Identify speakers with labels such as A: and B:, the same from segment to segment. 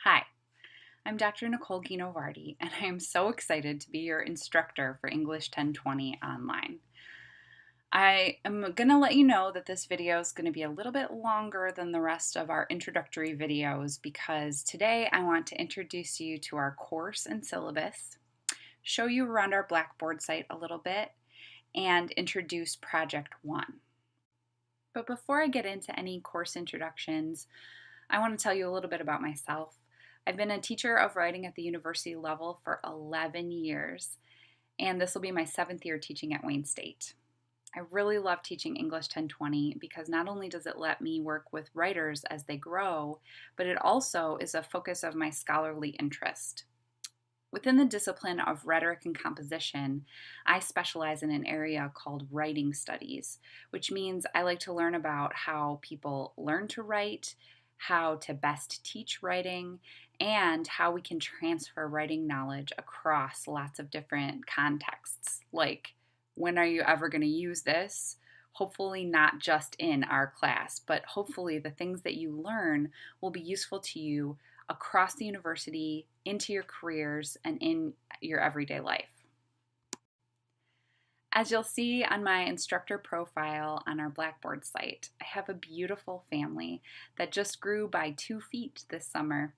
A: Hi, I'm Dr. Nicole Guinovardi, and I am so excited to be your instructor for English 1020 online. I am going to let you know that this video is going to be a little bit longer than the rest of our introductory videos because today I want to introduce you to our course and syllabus, show you around our Blackboard site a little bit, and introduce Project One. But before I get into any course introductions, I want to tell you a little bit about myself. I've been a teacher of writing at the university level for 11 years, and this will be my 7th year teaching at Wayne State. I really love teaching English 1020 because not only does it let me work with writers as they grow, but it also is a focus of my scholarly interest. Within the discipline of rhetoric and composition, I specialize in an area called writing studies, which means I like to learn about how people learn to write, how to best teach writing, and how we can transfer writing knowledge across lots of different contexts. Like, when are you ever going to use this? Hopefully not just in our class, but hopefully the things that you learn will be useful to you across the university, into your careers, and in your everyday life. As you'll see on my instructor profile on our Blackboard site, I have a beautiful family that just grew by 2 feet this summer.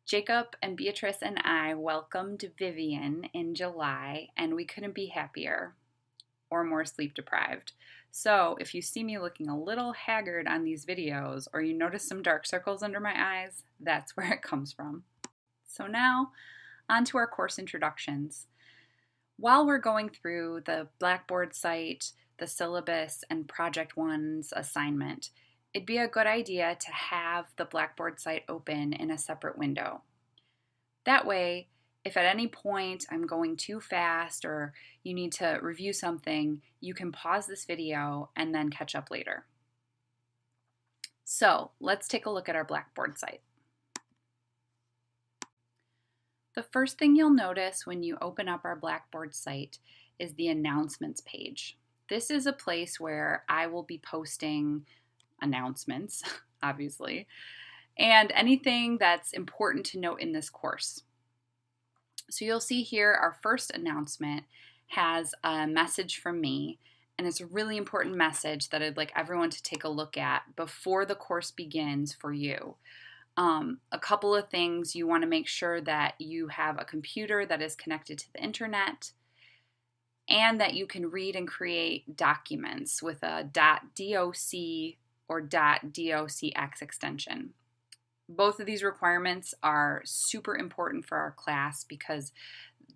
A: Jacob and Beatrice and I welcomed Vivian in July, and we couldn't be happier or more sleep deprived. So if you see me looking a little haggard on these videos or you notice some dark circles under my eyes, that's where it comes from. So now, on to our course introductions. While we're going through the Blackboard site, the syllabus, and Project One's assignment, it'd be a good idea to have the Blackboard site open in a separate window. That way, if at any point I'm going too fast or you need to review something, you can pause this video and then catch up later. So let's take a look at our Blackboard site. The first thing you'll notice when you open up our Blackboard site is the announcements page. This is a place where I will be posting announcements, obviously, and anything that's important to note in this course. So you'll see here our first announcement has a message from me, and it's a really important message that I'd like everyone to take a look at before the course begins for you. A couple of things: you want to make sure that you have a computer that is connected to the internet and that you can read and create documents with a .doc or .docx extension. Both of these requirements are super important for our class because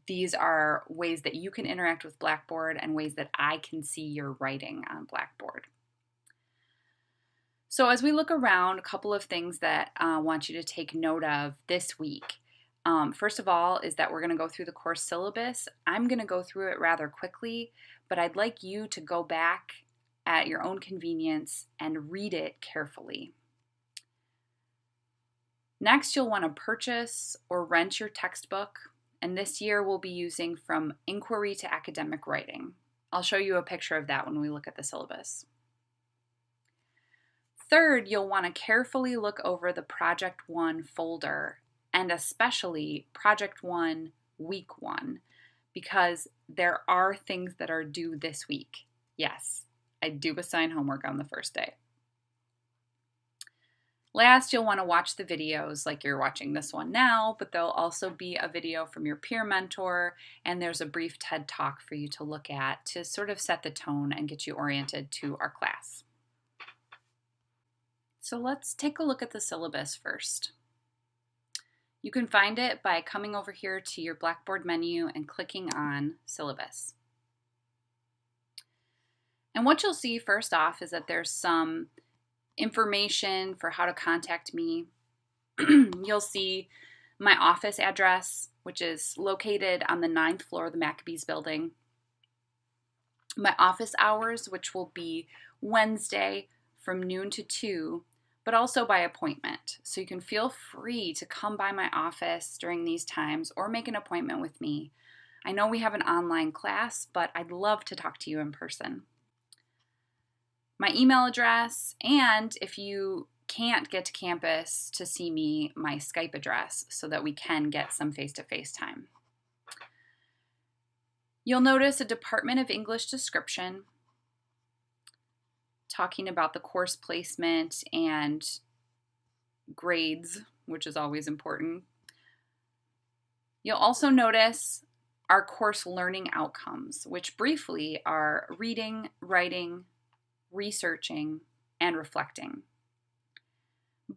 A: these are ways that you can interact with Blackboard and ways that I can see your writing on Blackboard. So as we look around, a couple of things that I want you to take note of this week. First of all is that we're going to go through the course syllabus. I'm going to go through it rather quickly, but I'd like you to go back at your own convenience and read it carefully. Next, you'll want to purchase or rent your textbook, and this year we'll be using From Inquiry to Academic Writing. I'll show you a picture of that when we look at the syllabus. Third, you'll want to carefully look over the Project One folder, and especially Project One Week 1, because there are things that are due this week. Yes, I do assign homework on the first day. Last, you'll want to watch the videos like you're watching this one now, but there'll also be a video from your peer mentor, and there's a brief TED Talk for you to look at to sort of set the tone and get you oriented to our class. So let's take a look at the syllabus first. You can find it by coming over here to your Blackboard menu and clicking on Syllabus. And what you'll see first off is that there's some information for how to contact me. You'll see my office address, which is located on the 9th floor of the Maccabees building. My office hours, which will be Wednesday from noon to 2, but also by appointment. So you can feel free to come by my office during these times or make an appointment with me. I know we have an online class, but I'd love to talk to you in person. My email address, and if you can't get to campus to see me, my Skype address so that we can get some face-to-face time. You'll notice a Department of English description talking about the course placement and grades, which is always important. You'll also notice our course learning outcomes, which briefly are reading, writing, researching, and reflecting.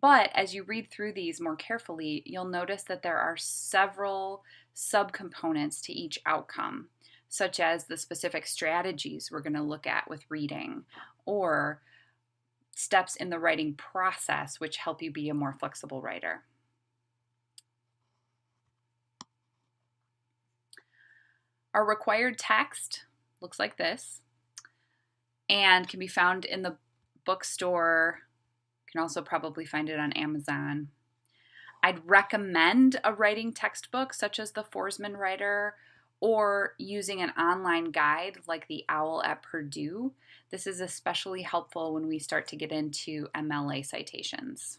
A: But as you read through these more carefully, you'll notice that there are several subcomponents to each outcome, such as the specific strategies we're going to look at with reading, or steps in the writing process which help you be a more flexible writer. Our required text looks like this and can be found in the bookstore. You can also probably find it on Amazon. I'd recommend a writing textbook such as the Forsman Writer, or using an online guide like the OWL at Purdue. This is especially helpful when we start to get into MLA citations.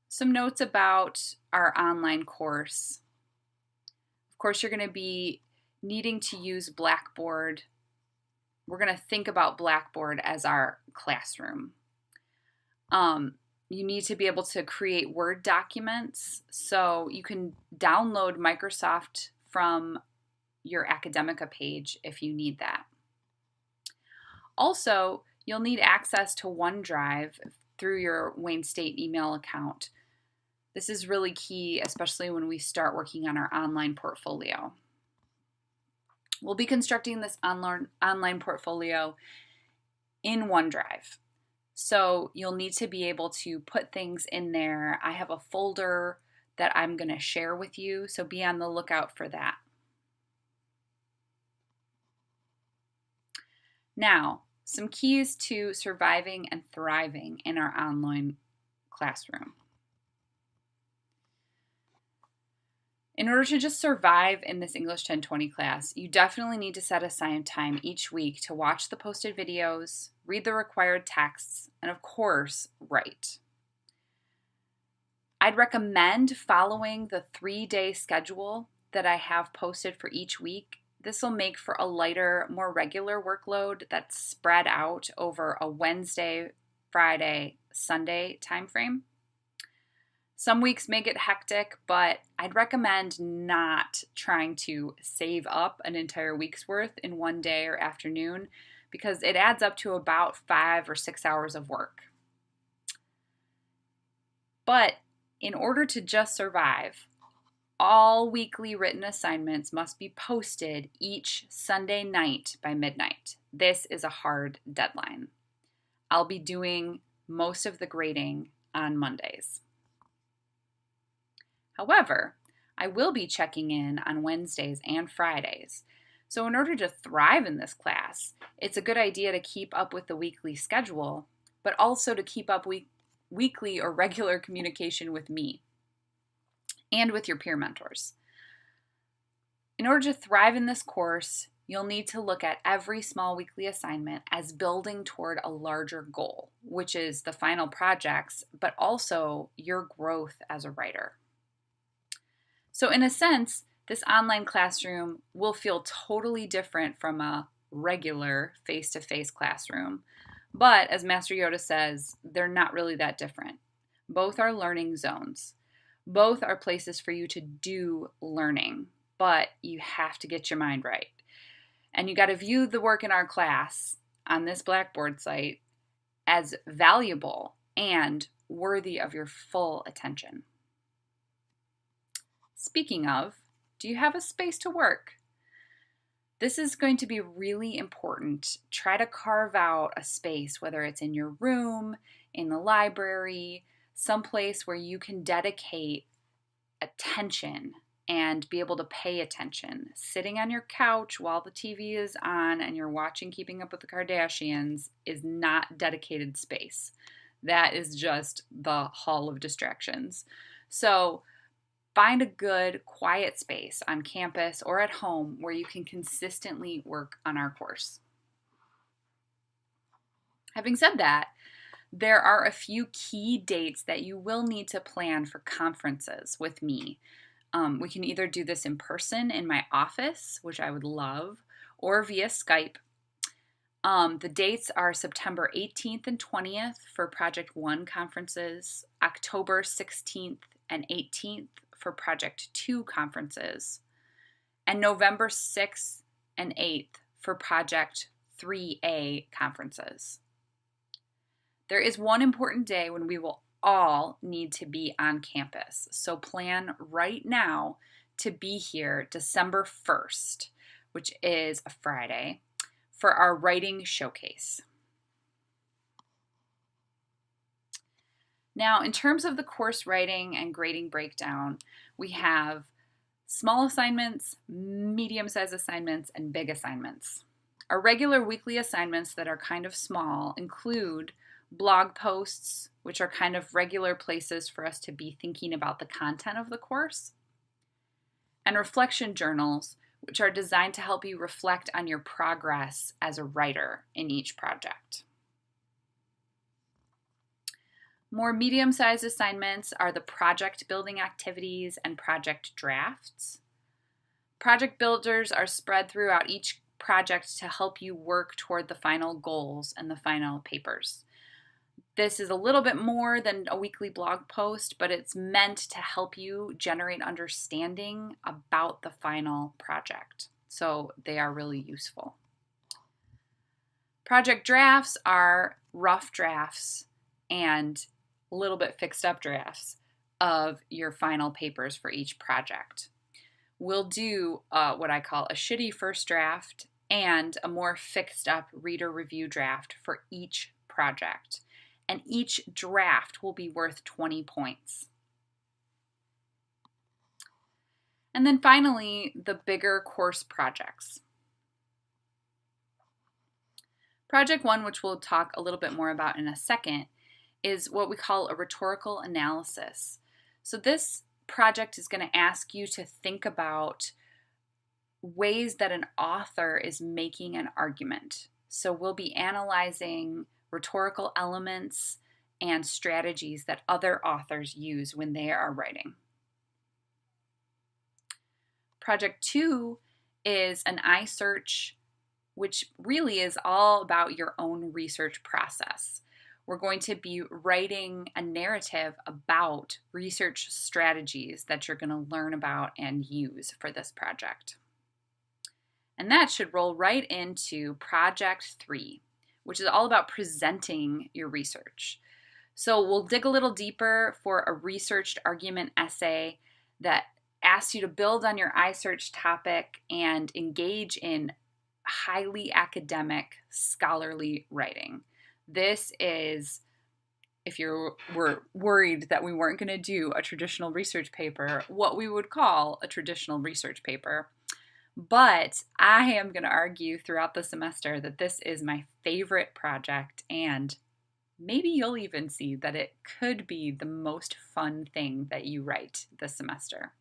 A: Some notes about our online course. Of course, you're going to be needing to use Blackboard. We're going to think about Blackboard as our classroom. You need to be able to create Word documents, so you can download Microsoft from your Academica page if you need that. Also, you'll need access to OneDrive through your Wayne State email account. This is really key, especially when we start working on our online portfolio. We'll be constructing this online portfolio in OneDrive. So you'll need to be able to put things in there. I have a folder that I'm going to share with you, so be on the lookout for that. Now, some keys to surviving and thriving in our online classroom. In order to just survive in this English 1020 class, you definitely need to set aside time each week to watch the posted videos, read the required texts, and of course, write. I'd recommend following the 3-day schedule that I have posted for each week. This will make for a lighter, more regular workload that's spread out over a Wednesday, Friday, Sunday timeframe. Some weeks may get hectic, but I'd recommend not trying to save up an entire week's worth in one day or afternoon, because it adds up to about 5 or 6 hours of work. But in order to just survive, all weekly written assignments must be posted each Sunday night by midnight. This is a hard deadline. I'll be doing most of the grading on Mondays. However, I will be checking in on Wednesdays and Fridays. So in order to thrive in this class, it's a good idea to keep up with the weekly schedule, but also to keep up weekly or regular communication with me and with your peer mentors. In order to thrive in this course, you'll need to look at every small weekly assignment as building toward a larger goal, which is the final projects, but also your growth as a writer. So in a sense, this online classroom will feel totally different from a regular face-to-face classroom. But as Master Yoda says, they're not really that different. Both are learning zones. Both are places for you to do learning, but you have to get your mind right. And you got to view the work in our class on this Blackboard site as valuable and worthy of your full attention. Speaking of, do you have a space to work? This is going to be really important. Try to carve out a space, whether it's in your room, in the library, someplace where you can dedicate attention and be able to pay attention. Sitting on your couch while the TV is on and you're watching Keeping Up with the Kardashians is not dedicated space. That is just the hall of distractions. So find a good, quiet space on campus or at home where you can consistently work on our course. Having said that, there are a few key dates that you will need to plan for conferences with me. We can either do this in person in my office, which I would love, or via Skype. The dates are September 18th and 20th for Project 1 conferences, October 16th and 18th for Project 2 conferences, and November 6th and 8th for Project 3A conferences. There is one important day when we will all need to be on campus, so plan right now to be here December 1st, which is a Friday, for our writing showcase. Now, in terms of the course writing and grading breakdown, we have small assignments, medium-sized assignments, and big assignments. Our regular weekly assignments that are kind of small include blog posts, which are kind of regular places for us to be thinking about the content of the course, and reflection journals, which are designed to help you reflect on your progress as a writer in each project. More medium-sized assignments are the project building activities and project drafts. Project builders are spread throughout each project to help you work toward the final goals and the final papers. This is a little bit more than a weekly blog post, but it's meant to help you generate understanding about the final project. So they are really useful. Project drafts are rough drafts and a little bit fixed up drafts of your final papers for each project. We'll do what I call a shitty first draft and a more fixed up reader review draft for each project. And each draft will be worth 20 points. And then finally, the bigger course projects. Project 1, which we'll talk a little bit more about in a second, is what we call a rhetorical analysis. So this project is going to ask you to think about ways that an author is making an argument. So we'll be analyzing rhetorical elements and strategies that other authors use when they are writing. Project 2 is an iSearch, which really is all about your own research process. We're going to be writing a narrative about research strategies that you're going to learn about and use for this project. And that should roll right into Project 3, which is all about presenting your research. So we'll dig a little deeper for a researched argument essay that asks you to build on your iSearch topic and engage in highly academic, scholarly writing. This is, if you were worried that we weren't going to do a traditional research paper, what we would call a traditional research paper. But I am going to argue throughout the semester that this is my favorite project, and maybe you'll even see that it could be the most fun thing that you write this semester.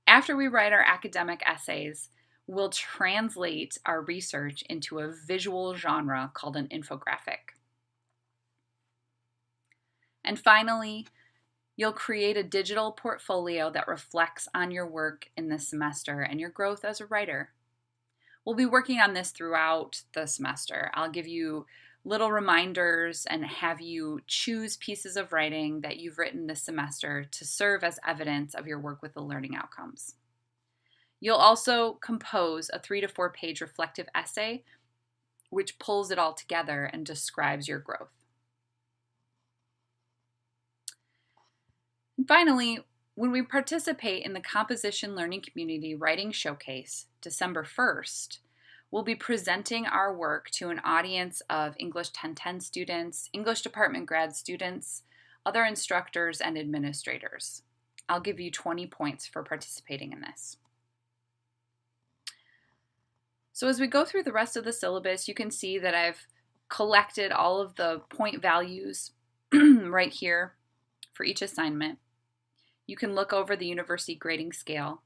A: After we write our academic essays, we'll translate our research into a visual genre called an infographic. And finally, you'll create a digital portfolio that reflects on your work in this semester and your growth as a writer. We'll be working on this throughout the semester. I'll give you little reminders and have you choose pieces of writing that you've written this semester to serve as evidence of your work with the learning outcomes. You'll also compose a 3 to 4 page reflective essay, which pulls it all together and describes your growth. And finally, when we participate in the Composition Learning Community Writing Showcase, December 1st, we'll be presenting our work to an audience of English 1010 students, English department grad students, other instructors, and administrators. I'll give you 20 points for participating in this. So as we go through the rest of the syllabus, you can see that I've collected all of the point values right here for each assignment. You can look over the university grading scale.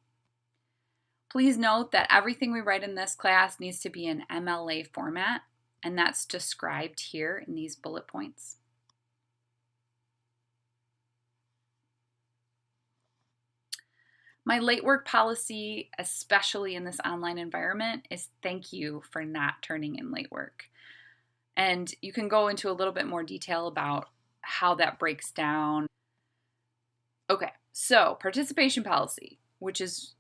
A: Please note that everything we write in this class needs to be in MLA format, and that's described here in these bullet points. My late work policy, especially in this online environment, is thank you for not turning in late work. And you can go into a little bit more detail about how that breaks down. Okay, so participation policy, which is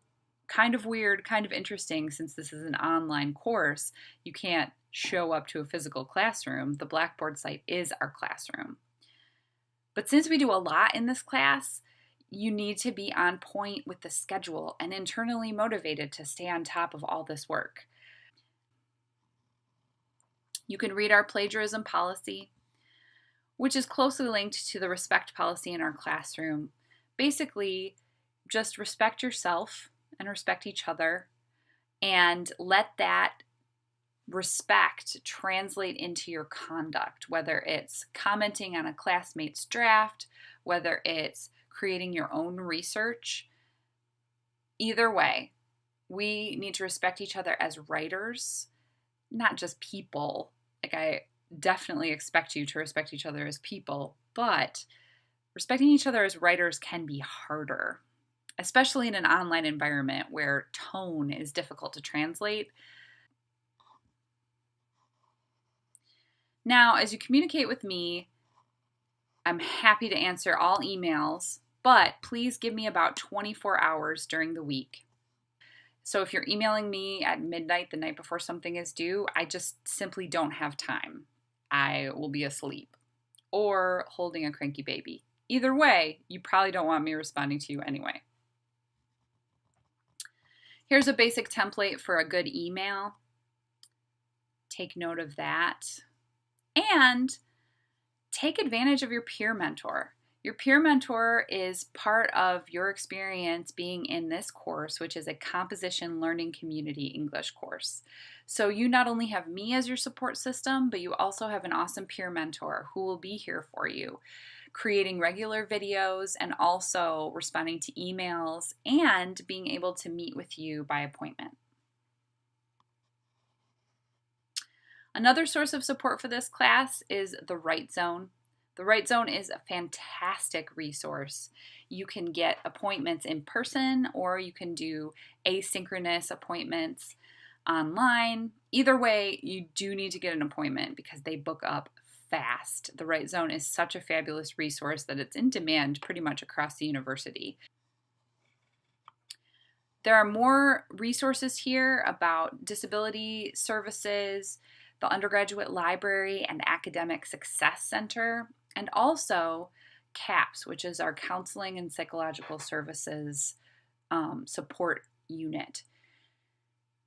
A: kind of weird, kind of interesting since this is an online course. You can't show up to a physical classroom. The Blackboard site is our classroom. But since we do a lot in this class, you need to be on point with the schedule and internally motivated to stay on top of all this work. You can read our plagiarism policy, which is closely linked to the respect policy in our classroom. Basically, just respect yourself and respect each other, and let that respect translate into your conduct, whether it's commenting on a classmate's draft, whether it's creating your own research. Either way, we need to respect each other as writers, not just people. Like, I definitely expect you to respect each other as people, but respecting each other as writers can be harder, especially in an online environment where tone is difficult to translate. Now, as you communicate with me, I'm happy to answer all emails, but please give me about 24 hours during the week. So if you're emailing me at midnight the night before something is due, I just simply don't have time. I will be asleep or holding a cranky baby. Either way, you probably don't want me responding to you anyway. Here's a basic template for a good email. Take note of that. And take advantage of your peer mentor. Your peer mentor is part of your experience being in this course, which is a composition learning community English course. So you not only have me as your support system, but you also have an awesome peer mentor who will be here for you, creating regular videos and also responding to emails and being able to meet with you by appointment. Another source of support for this class is the Write Zone. The Write Zone is a fantastic resource. You can get appointments in person, or you can do asynchronous appointments online. Either way, you do need to get an appointment because they book up fast. The Write Zone is such a fabulous resource that it's in demand pretty much across the university. There are more resources here about disability services, the undergraduate library and academic success center, and also CAPS, which is our counseling and psychological services support unit.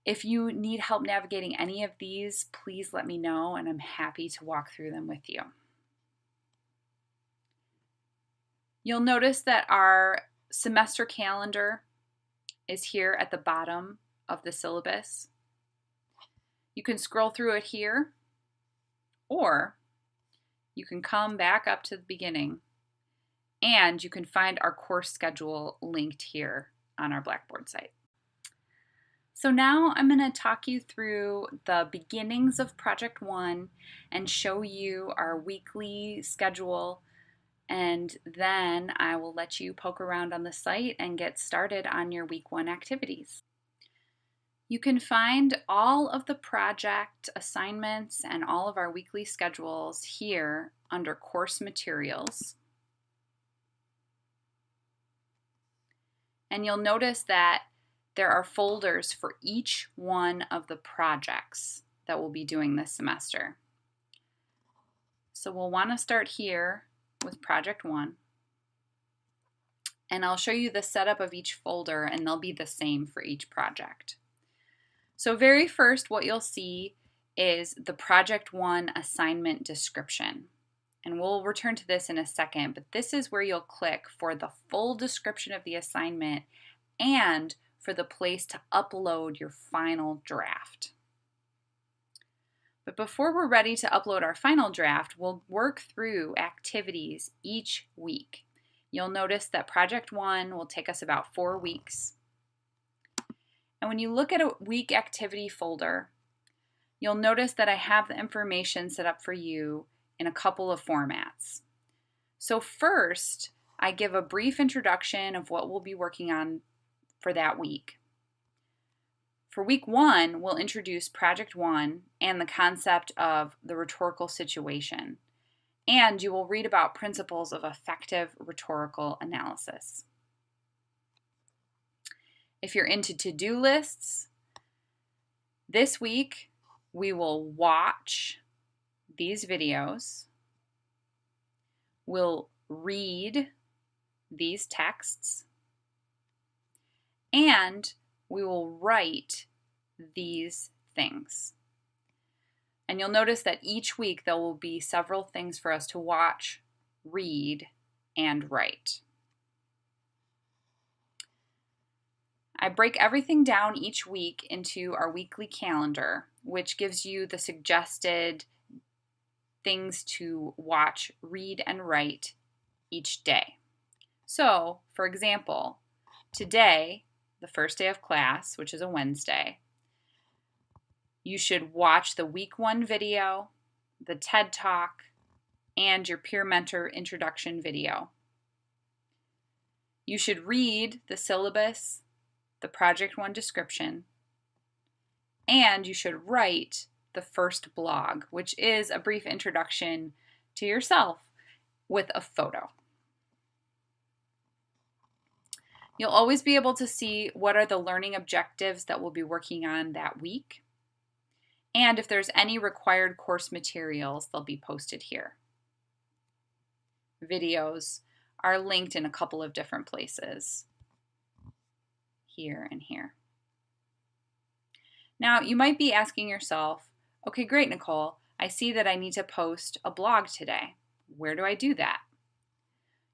A: If you need help navigating any of these, please let me know, and I'm happy to walk through them with you. You'll notice that our semester calendar is here at the bottom of the syllabus. You can scroll through it here, or you can come back up to the beginning, and you can find our course schedule linked here on our Blackboard site. So now I'm going to talk you through the beginnings of Project 1 and show you our weekly schedule, and then I will let you poke around on the site and get started on your week 1 activities. You can find all of the project assignments and all of our weekly schedules here under Course Materials. And you'll notice that there are folders for each one of the projects that we'll be doing this semester. So we'll want to start here with Project 1. And I'll show you the setup of each folder, and they'll be the same for each project. So very first, what you'll see is the Project 1 assignment description. And we'll return to this in a second, but this is where you'll click for the full description of the assignment and for the place to upload your final draft. But before we're ready to upload our final draft, we'll work through activities each week. You'll notice that Project 1 will take us about 4 weeks. And when you look at a week activity folder, you'll notice that I have the information set up for you in a couple of formats. So first, I give a brief introduction of what we'll be working on for that week. For week 1, we'll introduce Project 1 and the concept of the rhetorical situation. And you will read about principles of effective rhetorical analysis. If you're into to-do lists, this week we will watch these videos, we'll read these texts, and we will write these things. And you'll notice that each week there will be several things for us to watch, read, and write. I break everything down each week into our weekly calendar, which gives you the suggested things to watch, read, and write each day. So, for example, today, the first day of class, which is a Wednesday, you should watch the week 1 video, the TED Talk, and your peer mentor introduction video. You should read the syllabus, the Project 1 description, and you should write the first blog, which is a brief introduction to yourself with a photo. You'll always be able to see what are the learning objectives that we'll be working on that week. And if there's any required course materials, they'll be posted here. Videos are linked in a couple of different places, here and here. Now, you might be asking yourself, okay, great, Nicole, I see that I need to post a blog today. Where do I do that?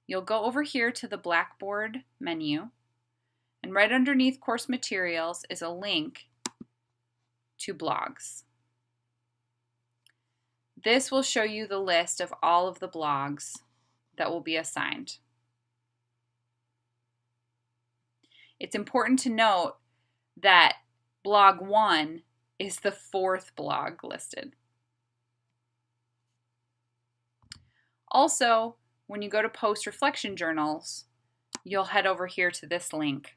A: You'll go over here to the Blackboard menu, and right underneath course materials is a link to blogs. This will show you the list of all of the blogs that will be assigned. It's important to note that blog 1 is the 4th blog listed. Also, when you go to post reflection journals, you'll head over here to this link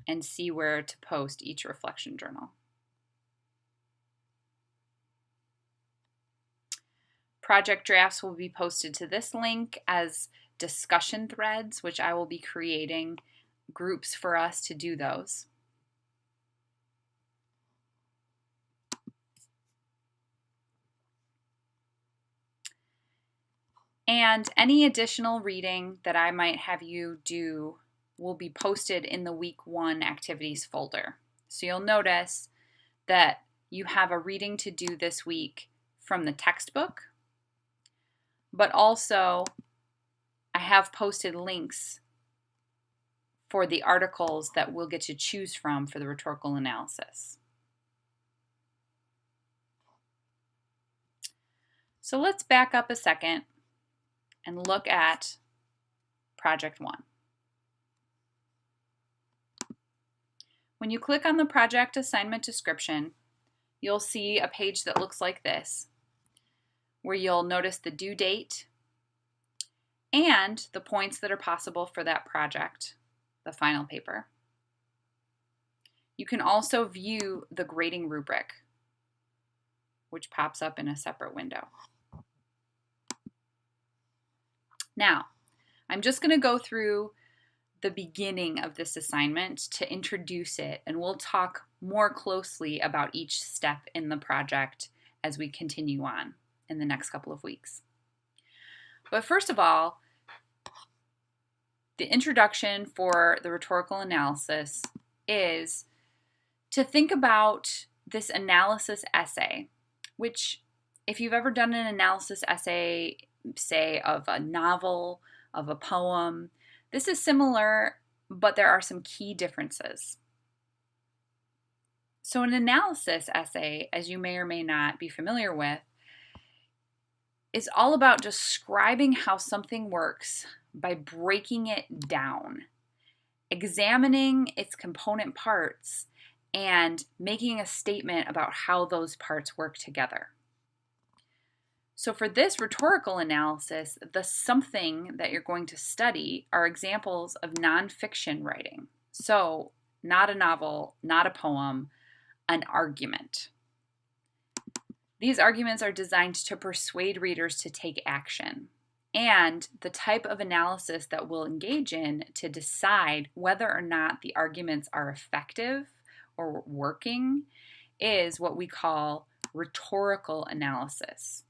A: and see where to post each reflection journal. Project drafts will be posted to this link as discussion threads, which I will be creating groups for us to do those. And any additional reading that I might have you do will be posted in the week 1 activities folder. So you'll notice that you have a reading to do this week from the textbook, but also I have posted links for the articles that we'll get to choose from for the rhetorical analysis. So let's back up a second and look at Project 1. When you click on the project assignment description, you'll see a page that looks like this, where you'll notice the due date and the points that are possible for that project, the final paper. You can also view the grading rubric, which pops up in a separate window. Now, I'm just going to go through the beginning of this assignment to introduce it, and we'll talk more closely about each step in the project as we continue on in the next couple of weeks. But first of all, the introduction for the rhetorical analysis is to think about this analysis essay, which if you've ever done an analysis essay, say of a novel, of a poem, this is similar, but there are some key differences. So an analysis essay, as you may or may not be familiar with, is all about describing how something works by breaking it down examining its component parts and making a statement about how those parts work together. So for this rhetorical analysis, the something that you're going to study are examples of nonfiction writing. So not a novel, not a poem, an argument. These arguments are designed to persuade readers to take action, and the type of analysis that we'll engage in to decide whether or not the arguments are effective or working is what we call rhetorical analysis.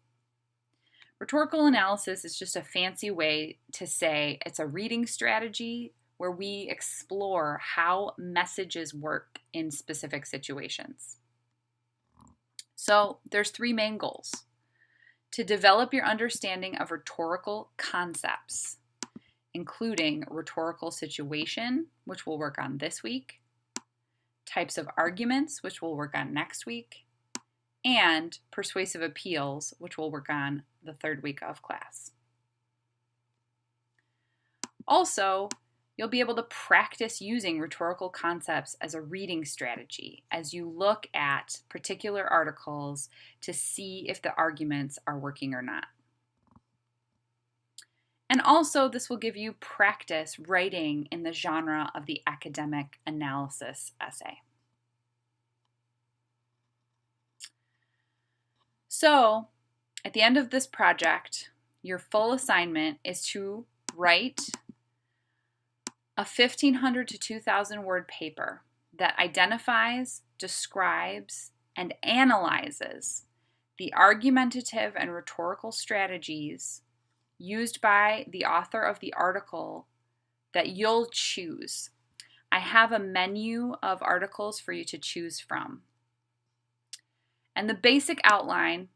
A: Rhetorical analysis is just a fancy way to say it's a reading strategy where we explore how messages work in specific situations. So there's three main goals: to develop your understanding of rhetorical concepts, including rhetorical situation, which we'll work on this week, types of arguments, which we'll work on next week, and persuasive appeals, which we'll work on the third week of class. Also, you'll be able to practice using rhetorical concepts as a reading strategy as you look at particular articles to see if the arguments are working or not. And also, this will give you practice writing in the genre of the academic analysis essay. So, at the end of this project, your full assignment is to write a 1,500 to 2,000 word paper that identifies, describes, and analyzes the argumentative and rhetorical strategies used by the author of the article that you'll choose. I have a menu of articles for you to choose from. And the basic outline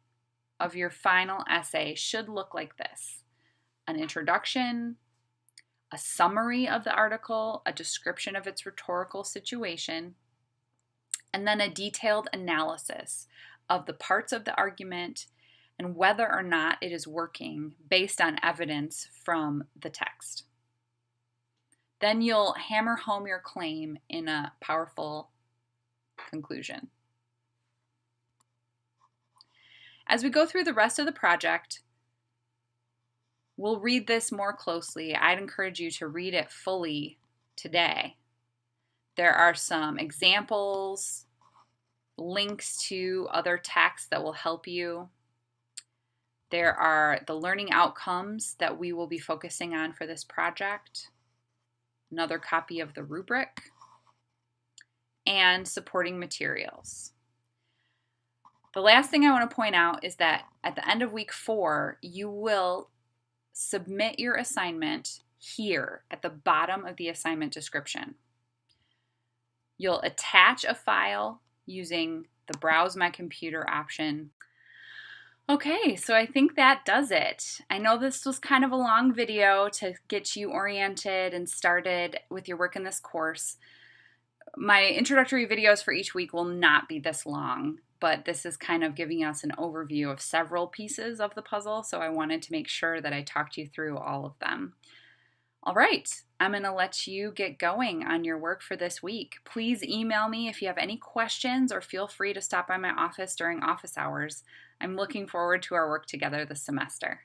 A: of your final essay should look like this: an introduction, a summary of the article, a description of its rhetorical situation, and then a detailed analysis of the parts of the argument and whether or not it is working based on evidence from the text. Then you'll hammer home your claim in a powerful conclusion. As we go through the rest of the project, we'll read this more closely. I'd encourage you to read it fully today. There are some examples, links to other texts that will help you. There are the learning outcomes that we will be focusing on for this project, another copy of the rubric, and supporting materials. The last thing I want to point out is that at the end of week 4, you will submit your assignment here at the bottom of the assignment description. You'll attach a file using the Browse My Computer option. Okay, so I think that does it. I know this was kind of a long video to get you oriented and started with your work in this course. My introductory videos for each week will not be this long, but this is kind of giving us an overview of several pieces of the puzzle, so I wanted to make sure that I talked you through all of them. All right, I'm going to let you get going on your work for this week. Please email me if you have any questions, or feel free to stop by my office during office hours. I'm looking forward to our work together this semester.